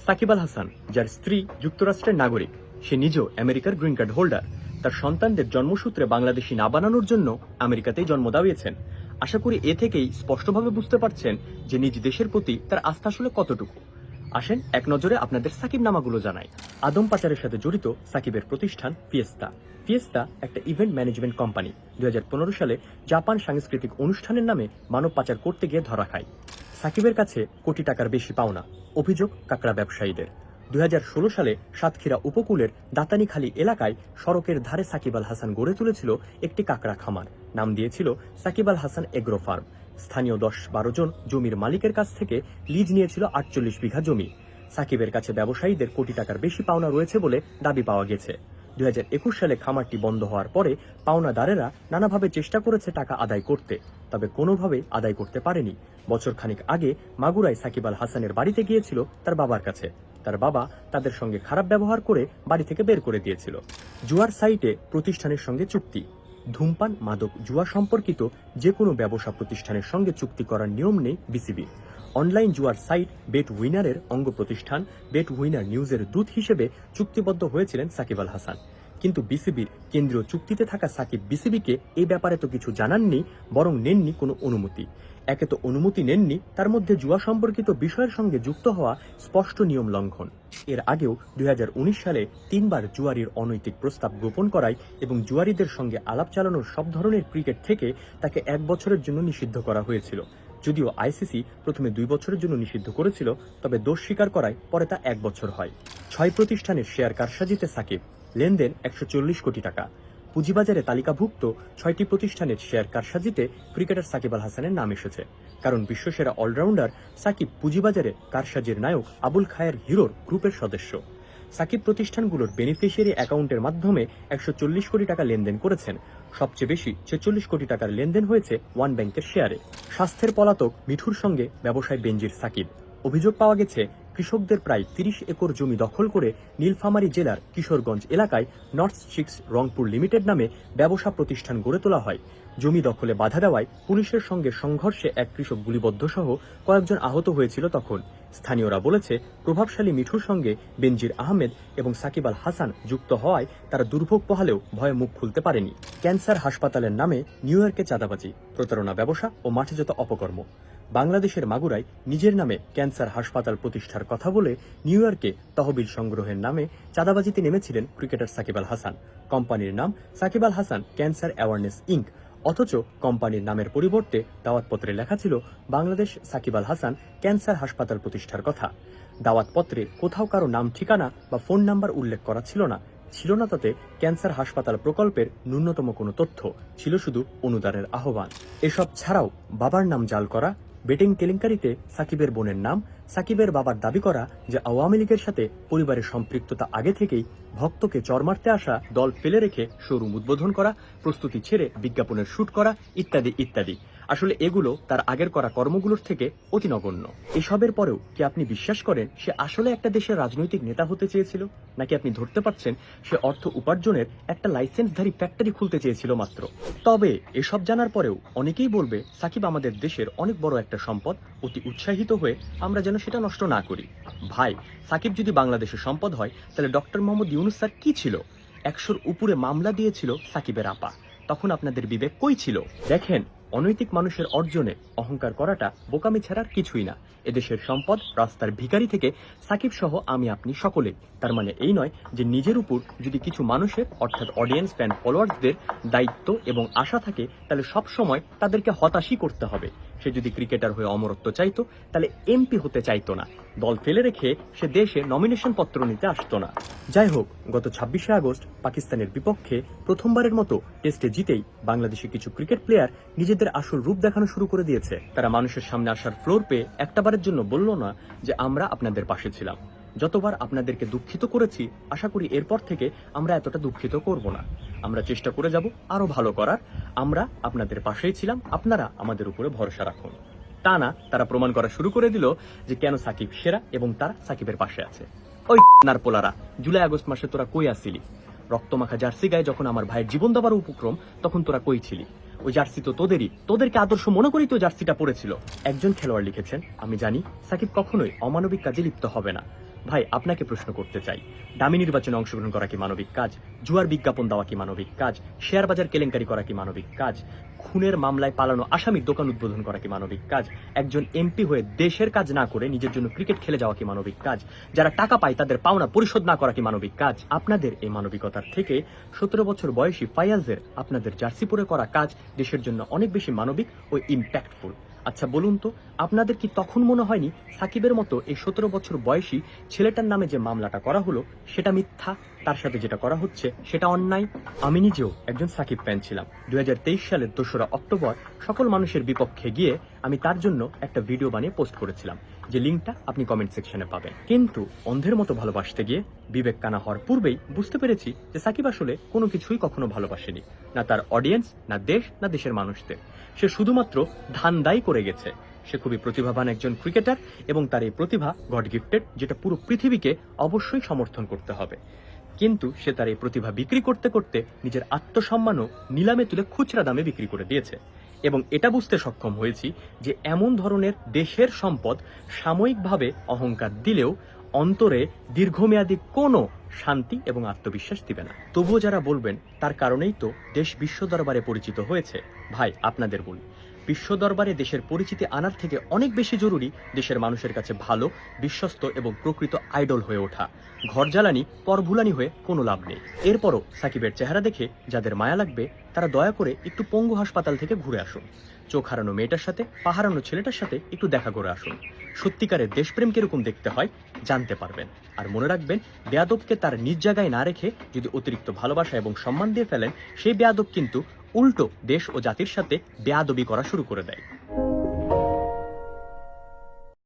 সাকিব আল হাসান, যার স্ত্রী যুক্তরাষ্ট্রের নাগরিক, সে নিজেও আমেরিকার গ্রিন কার্ড হোল্ডার, তার সন্তানদের জন্মসূত্রে বাংলাদেশি না বানানোর জন্য আমেরিকাতেই জন্ম দাঁড়িয়েছেন। আশা করি এ থেকেই স্পষ্টভাবে বুঝতে পারছেন যে নিজ দেশের প্রতি তার আস্থা আসলে কতটুকু। আসেন এক নজরে আপনাদের সাকিব নামাগুলো জানাই। আদম পাচারের সাথে জড়িত সাকিবের প্রতিষ্ঠান ফিয়েস্তা। ফিয়েস্তা একটা ইভেন্ট ম্যানেজমেন্ট কোম্পানি। 2015 সালে জাপান সাংস্কৃতিক অনুষ্ঠানের নামে মানব পাচার করতে গিয়ে ধরা খায়। সাকিবের কাছে কোটি টাকার বেশি পাওনা। অভিযোগ কাকড়া ব্যবসায়ীদের। 2016 সালে সাতক্ষীরা উপকূলের দাতানিখালী এলাকায় সড়কের ধারে সাকিব আল হাসান গড়ে তুলেছিল একটি কাকড়া খামার। নাম দিয়েছিল সাকিব আল হাসান এগ্রো ফার্ম। স্থানীয় 10-12 জন জমির মালিকের কাছ থেকে লিজ নিয়েছিল 48 বিঘা জমি। সাকিবের কাছে ব্যবসায়ীদের কোটি টাকার বেশি পাওনা রয়েছে বলে দাবি পাওয়া গেছে। 2021 সালে খামারটি বন্ধ হওয়ার পরে পাওনাদারেরা নানাভাবে চেষ্টা করেছে টাকা আদায় করতে, তবে কোনোভাবেই আদায় করতে পারেনি। বছর খানিক আগে মাগুরায় সাকিব আল হাসানের বাড়িতে গিয়েছিল তার বাবার কাছে। তার বাবা তাদের সঙ্গে খারাপ ব্যবহার করে বাড়ি থেকে বের করে দিয়েছিল। জুয়ার সাইটে প্রতিষ্ঠানের সঙ্গে চুক্তি। ধূমপান, মাদক, জুয়া সম্পর্কিত যে কোনো ব্যবসা প্রতিষ্ঠানের সঙ্গে চুক্তি করার নিয়ম নেই বিসিবির। অনলাইন জুয়ার সাইট বেট উইনারের অঙ্গ প্রতিষ্ঠান বেট উইনার নিউজের দূত হিসেবে চুক্তিবদ্ধ হয়েছিলেন সাকিব আল হাসান। কিন্তু বিসিবির কেন্দ্রীয় চুক্তিতে থাকা সাকিব বিসিবিকে এই ব্যাপারে তো কিছু জানাননি, বরং নেননি কোনো অনুমতি। একে তো অনুমতি নেননি, তার মধ্যে জুয়া সম্পর্কিত বিষয়ের সঙ্গে যুক্ত হওয়া স্পষ্ট নিয়ম লঙ্ঘন। এর আগেও 2019 সালে 3 বার জুয়ারির অনৈতিক প্রস্তাব গোপন করায় এবং জুয়ারিদের সঙ্গে আলাপ চালানোর সব ধরনের ক্রিকেট থেকে তাকে 1 বছরের জন্য নিষিদ্ধ করা হয়েছিল। যদিও আইসিসি প্রথমে 2 বছরের জন্য নিষিদ্ধ করেছিল, তবে দোষ স্বীকার করায় পরে তা 1 বছর হয়। 6 প্রতিষ্ঠানের শেয়ার কারসাজিতে সাকিব, লেনদেন 140 কোটি টাকা। পুঁজিবাজারে তালিকাভুক্ত 6টি প্রতিষ্ঠানের শেয়ার কারসাজিতে ক্রিকেটার সাকিব আল হাসানের নাম এসেছে। কারণ বিশ্বসেরা অলরাউন্ডার সাকিব পুঁজিবাজারে কারসাজির নায়ক আবুল খায়ের হিরোর গ্রুপের সদস্য। সাকিব প্রতিষ্ঠানগুলোর বেনিফিশিয়ারি অ্যাকাউন্টের মাধ্যমে 140 কোটি টাকা লেনদেন করেছেন। সবচেয়ে বেশি 46 কোটি টাকার লেনদেন হয়েছে ওয়ান ব্যাংকের শেয়ারে। স্বাস্থ্যের পলাতক মিঠুর সঙ্গে ব্যবসায় বেনজির সাকিব। অভিযোগ পাওয়া গেছে কৃষকদের প্রায় 30 একর জমি দখল করে নীলফামারী জেলার কিশোরগঞ্জ এলাকায় নর্থ সিক্স রংপুর লিমিটেড নামে ব্যবসা প্রতিষ্ঠান গড়ে তোলা হয়। জমি দখলে বাধা দেওয়ায় পুলিশের সঙ্গে সংঘর্ষে এক কৃষক গুলিবদ্ধ সহ কয়েকজন আহত হয়েছিল তখন। স্থানীয়রা বলেছে প্রভাবশালী মিঠুর সঙ্গে বেনজির আহমেদ এবং সাকিব আল হাসান যুক্ত হওয়ায় তারা দুর্ভোগ পোহালেও ভয়ে মুখ খুলতে পারেনি। ক্যান্সার হাসপাতালের নামে নিউ ইয়র্কে চাঁদাবাজি, প্রতারণা, ব্যবসা ও মাঠেযত অপকর্ম। বাংলাদেশের মাগুরায় নিজের নামে ক্যান্সার হাসপাতাল প্রতিষ্ঠার কথা বলে নিউ ইয়র্কে তহবিল সংগ্রহের নামে চাঁদাবাজিতে নেমেছিলেন ক্রিকেটার সাকিব আল হাসান। কোম্পানির নাম Shakib Al Hasan cancer awareness ink, অথচ কোম্পানির নামের পরিবর্তে দাওয়াতপত্রে লেখা ছিল বাংলাদেশ সাকিব আল হাসান ক্যান্সার হাসপাতাল প্রতিষ্ঠার কথা। দাওয়াতপত্রে কোথাও কারো নাম, ঠিকানা বা ফোন নাম্বার উল্লেখ করা ছিল না। তাতে ক্যান্সার হাসপাতাল প্রকল্পের ন্যূনতম কোনো তথ্য ছিল, শুধু অনুদানের আহ্বান। এসব ছাড়াও বাবার নাম জাল করা, বেটিং কেলেঙ্কারিতে সাকিবের বোনের নাম, সাকিবের বাবার দাবি করা যে আওয়ামী লীগের সাথে পরিবারের সম্পৃক্ততা আগে থেকেই, ভক্তকে চর মারতে আসা দল ফেলে রেখে শোরুম উদ্বোধন করা, প্রস্তুতি ছেড়ে বিজ্ঞাপনের শুট করা, ইত্যাদি ইত্যাদি। আসলে এগুলো তার আগের করা কর্মগুলোর থেকে অতি নগণ্য। এসবের পরেও কি আপনি বিশ্বাস করেন সে আসলে একটা দেশের রাজনৈতিক নেতা হতে চেয়েছিল, নাকি আপনি ধরতে পারছেন সে অর্থ উপার্জনের একটা লাইসেন্সধারী ফ্যাক্টরি খুলতে চেয়েছিল মাত্র? তবে এসব জানার পরেও অনেকেই বলবে সাকিব আমাদের দেশের অনেক বড় একটা সম্পদ, অতি উৎসাহিত হয়ে আমরা যেন সেটা নষ্ট না করি। ভাই, সাকিব যদি বাংলাদেশের সম্পদ হয় তাহলে ডক্টর মোহাম্মদ ইউনূস স্যার কি ছিল? 100-র উপরে মামলা দিয়েছিল সাকিবের আপা, তখন আপনাদের বিবেক কই ছিল? দেখেন, অনৈতিক মানুষের অর্জনে অহংকার করাটা বোকামি ছাড়ার কিছুই না। এদেশের সম্পদ রাস্তার ভিখারি থেকে সাকিব সহ আমি আপনি সকলেই। তার মানে এই নয় যে নিজের উপর যদি কিছু মানুষের, অর্থাৎ অডিয়েন্স, ফ্যান, ফলোয়ার্সদের দায়িত্ব এবং আশা থাকে তাহলে সব সময় তাদেরকে হতাশই করতে হবে। সে যদি ক্রিকেটার হয়ে অমরত্ব চাইতো তাহলে এমপি হতে চাইতো না। দল ফেলে রেখে সে দেশে নমিনেশন পত্র নিতে আসতো না। যাই হোক, গত 26শে আগস্ট পাকিস্তানের বিপক্ষে প্রথমবারের মতো টেস্টে জিতেই বাংলাদেশি কিছু ক্রিকেট প্লেয়ার নিজেদের আসল রূপ দেখানো শুরু করে দিয়েছে। তারা মানুষের সামনে আসার ফ্লোর পেয়ে একটাবারের জন্য বলল না যে আমরা আপনাদের পাশে ছিলাম। যতবার আপনাদেরকে দুঃখিত করেছি, আশা করি এরপর থেকে আমরা এতটা দুঃখিত করব না। আমরা চেষ্টা করে যাব আরো ভালো করার। আমরা আপনাদের পাশেই ছিলাম, আপনারা আমাদের উপরে ভরসা রাখুন। তা না, তারা প্রমাণ করা শুরু করে দিল যে কেন সাকিব সেরা এবং তারা সাকিবের পাশে আছে। ওই নার পোলারা, জুলাই আগস্ট মাসে তোরা কই আসিলি? রক্তমাখা জার্সি গায়ে যখন আমার ভাইয়ের জীবন দেবার উপক্রম, তখন তোরা কই ছিলি? ওই জার্সি তো তোদেরই, তোদেরকে আদর্শ মনে করি তো জার্সিটা পড়েছিল। একজন খেলোয়াড় লিখেছেন, আমি জানি সাকিব কখনোই অমানবিক কাজে লিপ্ত হবে না। ভাই আপনাকে প্রশ্ন করতে চাই, দামি নির্বাচনে অংশগ্রহণ করা কি মানবিক কাজ? জুয়ার বিজ্ঞাপন দেওয়া কি মানবিক কাজ? শেয়ার বাজার কেলেঙ্কারি করা কি মানবিক কাজ? খুনের মামলায় পালানো আসামির দোকান উদ্বোধন করা কি মানবিক কাজ? একজন এমপি হয়ে দেশের কাজ না করে নিজের জন্য ক্রিকেট খেলে যাওয়া কি মানবিক কাজ? যারা টাকা পায় তাদের পাওনা পরিশোধ না করা কি মানবিক কাজ? আপনাদের এই মানবিকতার থেকে 17 বছর বয়সী ফায়াজের আপনাদের জার্সি পরে করা কাজ দেশের জন্য অনেক বেশি মানবিক ও ইম্প্যাক্টফুল। আচ্ছা বলুন তো, আপনাদের কি তখন মনে হয়নি সাকিবের মতো এই 17 বছর বয়সী ছেলেটার নামে যে মামলাটা করা হলো সেটা মিথ্যা, তার সাথে যেটা করা হচ্ছে সেটা অন্যায়? আমি নিজেও একজন সাকিব ফ্যান ছিলাম। 2023 সালের 2রা অক্টোবর সকল মানুষের বিপক্ষে গিয়ে আমি তার জন্য একটা ভিডিও বানিয়ে পোস্ট করেছিলাম, যে লিঙ্কটা আপনি কমেন্ট সেকশনে পাবেন। কিন্তু অন্ধের মতো ভালোবাসতে গিয়ে বিবেক কানা হওয়ার পূর্বেই বুঝতে পেরেছি যে সাকিব আসলে কোনো কিছুই কখনো ভালোবাসেনি, না তার অডিয়েন্স, না দেশ, না দেশের মানুষদের। সে শুধুমাত্র ধান্দাই করে গেছে। সে খুবই প্রতিভাবান একজন ক্রিকেটার এবং তার এই প্রতিভা গড গিফটেড, যেটা পুরো পৃথিবীকে অবশ্যই সমর্থন করতে হবে। কিন্তু সে তার এই প্রতিভা বিক্রি করতে করতে নিজের আত্মসম্মানও নিলামে তুলে খুচরা দামে বিক্রি করে দিয়েছে। এবং এটা বুঝতে সক্ষম হয়েছি যে এমন ধরনের দেশের সম্পদ সাময়িকভাবে অহংকার দিলেও অন্তরে দীর্ঘমেয়াদী কোনো শান্তি এবং আত্মবিশ্বাস দিবে না। তবুও যারা বলবেন তার কারণেই তো দেশ বিশ্ব দরবারে পরিচিত হয়েছে, ভাই আপনাদের বলি, বিশ্ব দরবারে দেশের পরিচিতি আনার থেকে অনেক বেশি জরুরি দেশের মানুষের কাছে ভালো, বিশ্বস্ত এবং প্রকৃত আইডল হয়ে ওঠা। ঘর জ্বালানি পরভুলানি হয়ে কোনো লাভ নেই। এরপরও সাকিবের চেহারা দেখে যাদের মায়া লাগবে তারা দয়া করে একটু পঙ্গু হাসপাতাল থেকে ঘুরে আসুন। চোখ হারানো মেয়েটার সাথে পা হারানো ছেলেটার সাথে একটু দেখা করে আসুন। সত্যিকারের দেশপ্রেম কিরকম দেখতে হয় জানতে পারবেন। আর মনে রাখবেন, বেয়াদবকে তার নিজ জায়গায় না রেখে যদি অতিরিক্ত ভালোবাসা এবং সম্মান দিয়ে ফেলেন, সেই বেয়াদব কিন্তু উল্টো দেশ ও জাতির সাথে বেয়াদবি করা শুরু করে দেয়।